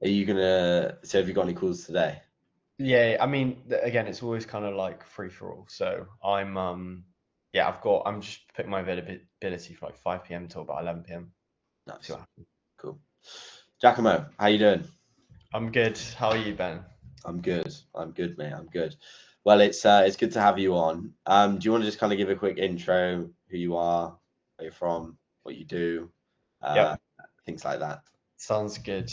Are you gonna? So have you got any calls today? Yeah, I mean, again, it's always kind of like free for all. So yeah, I'm just putting my availability for like 5 p.m. till about 11 p.m. See Nice, what happens. cool. Giacomo, how you doing? I'm good. How are you, Ben? I'm good. I'm good, mate. I'm good. Well, it's good to have you on. Do you want to just kind of give a quick intro, who you are, where you're from, what you do, uh, Yep, things like that? sounds good.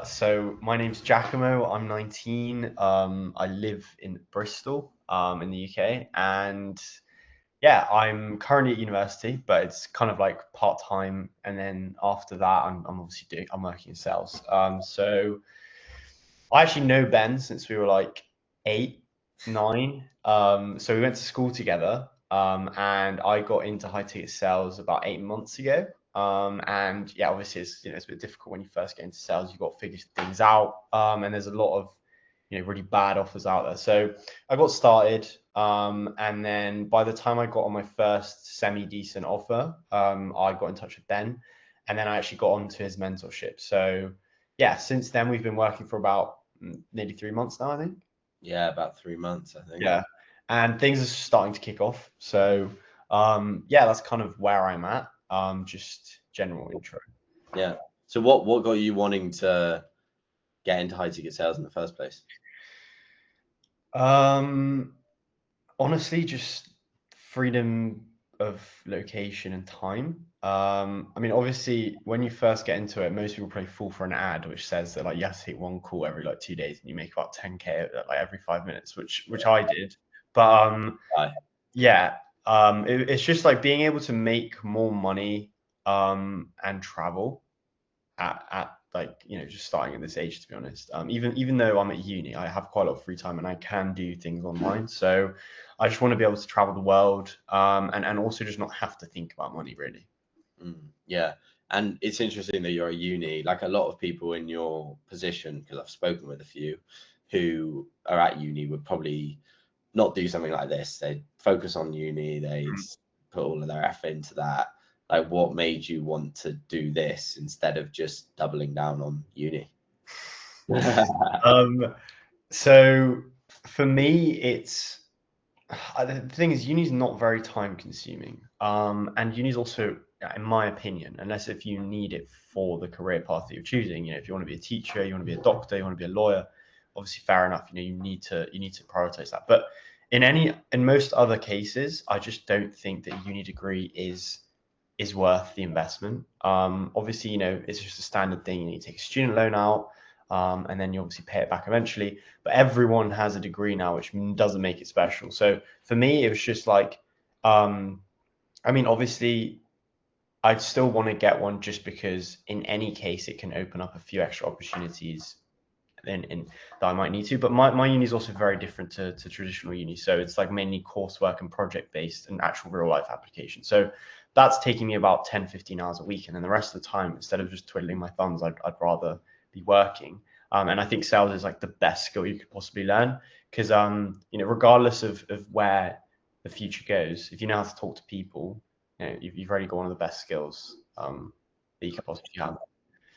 So my name's Giacomo. I'm 19. I live in Bristol, in the UK, and yeah, I'm currently at university, but it's kind of like part time. And then after that, I'm obviously I'm working in sales. So I actually know Ben since we were like 8, 9. So we went to school together. And I got into high ticket sales about 8 months ago. And yeah, obviously it's a bit difficult when you first get into sales. You've got to figure things out. And there's a lot of really bad offers out there. So I got started. And then by the time I got on my first semi decent offer, I got in touch with Ben, and then I actually got onto his mentorship. So yeah, since then we've been working for about nearly 3 months now, I think. Yeah, about 3 months, I think. Yeah, and things are starting to kick off. So yeah, that's kind of where I'm at. Just general intro. Yeah. So what got you wanting to get into high ticket sales in the first place? Um, Honestly, just freedom of location and time. I mean, obviously, when you first get into it, most people probably fall for an ad which says that like you have to take one call every like 2 days and you make about 10K like every 5 minutes, which I did. But Aye. yeah, it's just like being able to make more money and travel at like just starting at this age, to be honest. Even though I'm at uni, I have quite a lot of free time and I can do things online. So I just want to be able to travel the world, and also just not have to think about money really. Yeah. And it's interesting that you're at uni. Like a lot of people in your position, because I've spoken with a few who are at uni, would probably not do something like this. They'd focus on uni, they'd put all of their effort into that. Like, what made you want to do this instead of just doubling down on uni? Um, so for me, the thing is, uni's not very time consuming. And uni's also, in my opinion, unless if you need it for the career path that you're choosing, if you want to be a teacher, you want to be a doctor, you want to be a lawyer, obviously fair enough. You need to prioritize that. But in most other cases, I just don't think that a uni degree is worth the investment. Obviously, it's just a standard thing. You need to take a student loan out, and then you obviously pay it back eventually. But everyone has a degree now, which doesn't make it special. So for me, it was just like, um, I mean, obviously, I'd still want to get one just because, in any case, it can open up a few extra opportunities in that I might need to. But my uni is also very different to traditional uni. So it's like mainly coursework and project based and actual real life application. So that's taking me about 10, 15 hours a week. And then the rest of the time, instead of just twiddling my thumbs, I'd rather be working. And I think sales is like the best skill you could possibly learn because, regardless of where the future goes, if you know how to talk to people, you've already got one of the best skills that you could possibly have.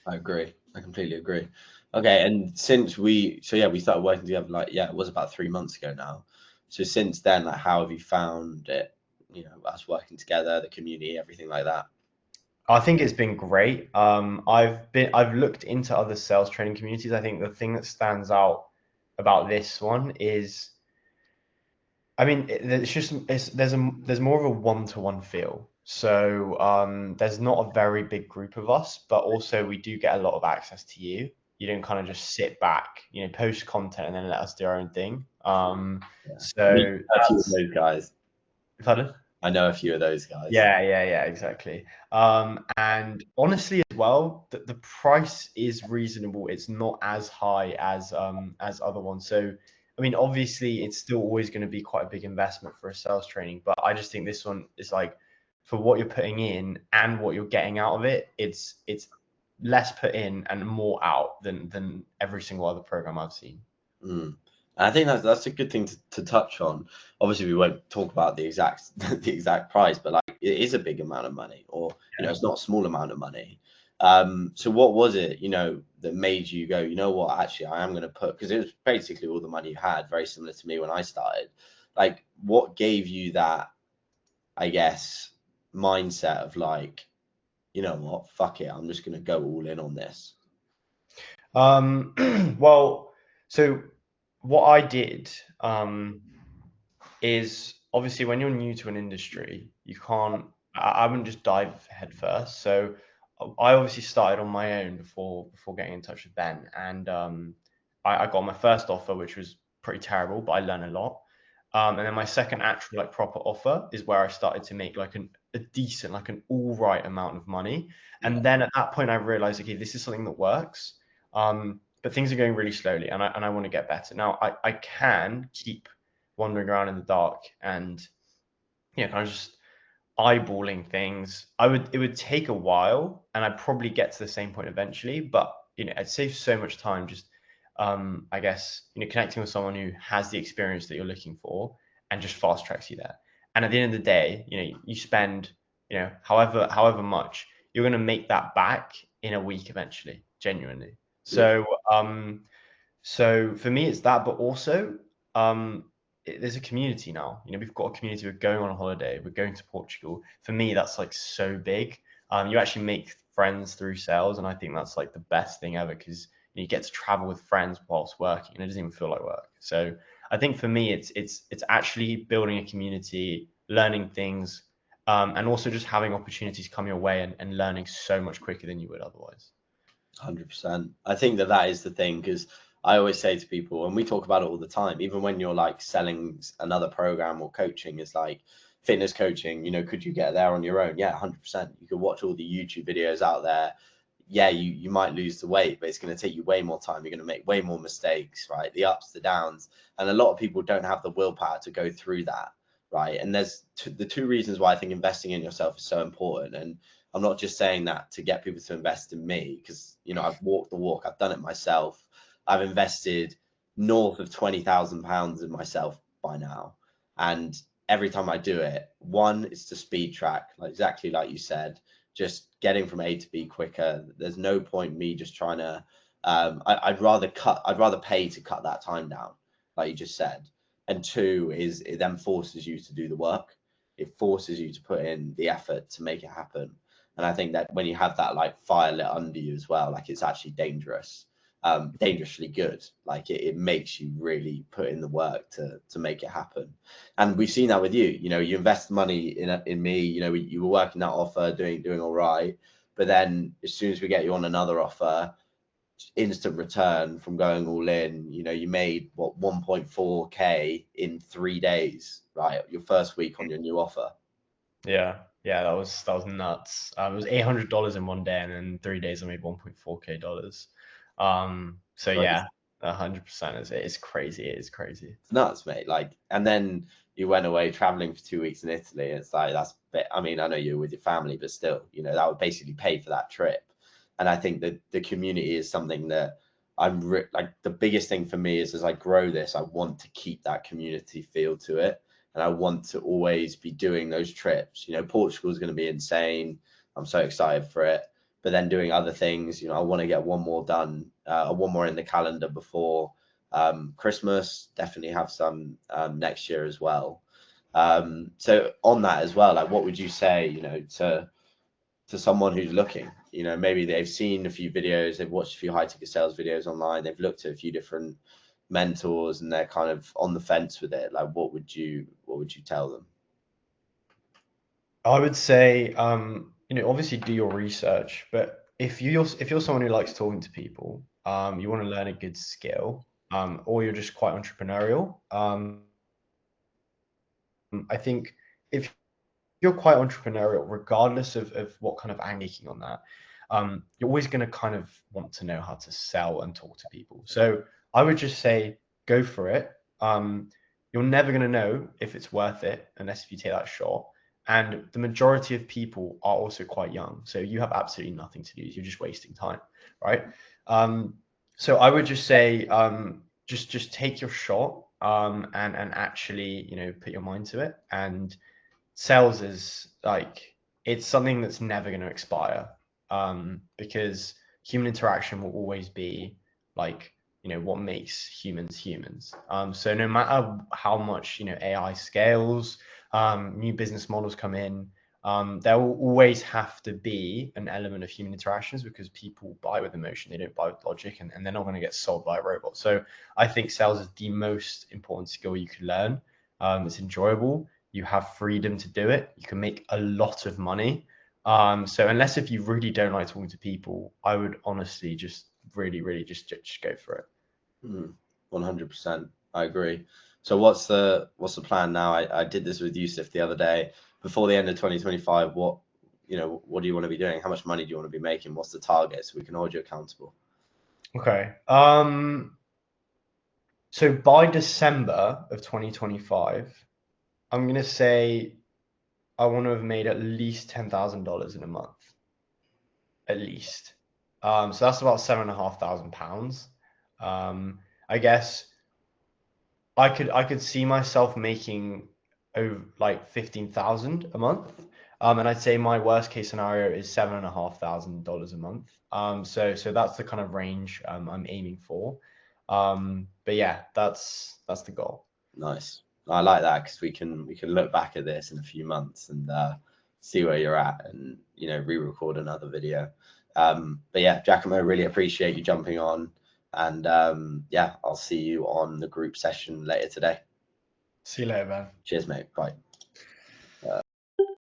I agree. I completely agree. Okay, and so yeah, we started working together like, yeah, it was about 3 months ago now. So since then, like, how have you found it? Us working together, the community, everything like that. I think it's been great. I've looked into other sales training communities. I think the thing that stands out about this one is, I mean, there's more of a one-to-one feel. So there's not a very big group of us, but also we do get a lot of access to you. You don't kind of just sit back, post content and then let us do our own thing. Yeah, I mean, So a few of that's those guys. pardon? I know a few of those guys. Yeah, exactly. And honestly, as well, the price is reasonable. It's not as high as other ones. So, I mean, obviously, it's still always going to be quite a big investment for a sales training, but I just think this one is like for what you're putting in and what you're getting out of it, it's less put in and more out than every single other program I've seen. Mm. And I think that's a good thing to touch on. Obviously, we won't talk about the exact the exact price, but like it is a big amount of money, or Yeah. it's not a small amount of money. So what was it, that made you go, you know what, actually I am going to put, because it was basically all the money you had, very similar to me when I started. Like, what gave you that, I guess, mindset of like, you know what, fuck it, I'm just going to go all in on this? Well, so what I did is obviously when you're new to an industry, you can't, I wouldn't just dive head first. So I obviously started on my own before getting in touch with Ben, and I got my first offer, which was pretty terrible, but I learned a lot. And then my second actual like proper offer is where I started to make like a decent, like an all right amount of money. Yeah. And then at that point, I realized, okay, this is something that works. But things are going really slowly, and I want to get better. Now I can keep wandering around in the dark and kind of just eyeballing things. It would take a while, and I'd probably get to the same point eventually, but I'd save so much time just I guess connecting with someone who has the experience that you're looking for and just fast tracks you there. And at the end of the day, you spend however much, you're going to make that back in a week eventually, genuinely. Yeah. So for me, it's that, but also there's a community now. We've got a community. We're going on a holiday. We're going to Portugal. For me, that's like so big. You actually make friends through sales, and I think that's like the best thing ever because you get to travel with friends whilst working, and it doesn't even feel like work. So I think for me, it's actually building a community, learning things, and also just having opportunities come your way and learning so much quicker than you would otherwise. 100%. I think that is the thing, because I always say to people, and we talk about it all the time, even when you're like selling another program or coaching, is like fitness coaching, could you get there on your own? Yeah, 100%. You could watch all the YouTube videos out there. Yeah, you might lose the weight, but it's going to take you way more time. You're going to make way more mistakes, right? The ups, the downs. And a lot of people don't have the willpower to go through that, right? And there's the two reasons why I think investing in yourself is so important. And I'm not just saying that to get people to invest in me, because I've walked the walk, I've done it myself. I've invested north of £20,000 in myself by now, and every time I do it, one, it's to speed track, like exactly like you said, just getting from A to B quicker. There's no point me just trying to. I'd rather pay to cut that time down, like you just said. And two is it then forces you to do the work. It forces you to put in the effort to make it happen. And I think that when you have that like fire lit under you as well, like it's actually dangerous, dangerously good. Like it makes you really put in the work to make it happen. And we've seen that with you. You invest money in me. You were working that offer, doing all right, but then as soon as we get you on another offer, instant return from going all in. You made what 1.4k in 3 days, right? Your first week on your new offer. Yeah, that was nuts. It was $800 in one day, and in 3 days I made 1.4K dollars. So Crazy. yeah, 100%. It's crazy. It is crazy. It's nuts, mate. Like, and then you went away traveling for 2 weeks in Italy. It's like that's a bit, I mean, I know you're with your family, but still, that would basically pay for that trip. And I think that the community is something that like the biggest thing for me is as I grow this, I want to keep that community feel to it. And I want to always be doing those trips. Portugal is going to be insane. I'm so excited for it. But then doing other things, I want to get one more done, one more in the calendar before Christmas. Definitely have some next year as well. So on that as well, like what would you say, to someone who's looking, maybe they've seen a few videos, they've watched a few high ticket sales videos online, they've looked at a few different mentors and they're kind of on the fence with it. Like what would you tell them? I would say, obviously do your research, but if you're someone who likes talking to people, you want to learn a good skill, or you're just quite entrepreneurial, I think if you're quite entrepreneurial, regardless of what kind of angle you're taking on that, you're always going to kind of want to know how to sell and talk to people. So I would just say go for it. You're never going to know if it's worth it unless if you take that shot. And the majority of people are also quite young, so you have absolutely nothing to lose. You're just wasting time, right? So I would just say, just take your shot, and actually, put your mind to it. And sales is like it's something that's never going to expire. because human interaction will always be like, what makes humans humans. So no matter how much, AI scales, new business models come in, there will always have to be an element of human interactions because people buy with emotion, they don't buy with logic, and they're not going to get sold by a robot. So I think sales is the most important skill you can learn. It's enjoyable. You have freedom to do it. You can make a lot of money. So unless if you really don't like talking to people, I would honestly just really just go for it. 100%. I agree. So what's the plan now? I did this with Yusuf the other day. Before the end of 2025, what do you want to be doing? How much money do you want to be making? What's the target so we can hold you accountable? Okay. So by December of 2025, I'm gonna say I want to have made at least $10,000 in a month. At least. So that's about £7,500. I guess I could see myself making over like 15,000 a month. And I'd say my worst case scenario is $7,500 a month. So that's the kind of range I'm aiming for. But yeah, that's the goal. Nice. I like that because we can look back at this in a few months and see where you're at and re-record another video. But yeah, Giacomo, really appreciate you jumping on, and yeah, I'll see you on the group session later today. See you later, man. Cheers, mate. Bye.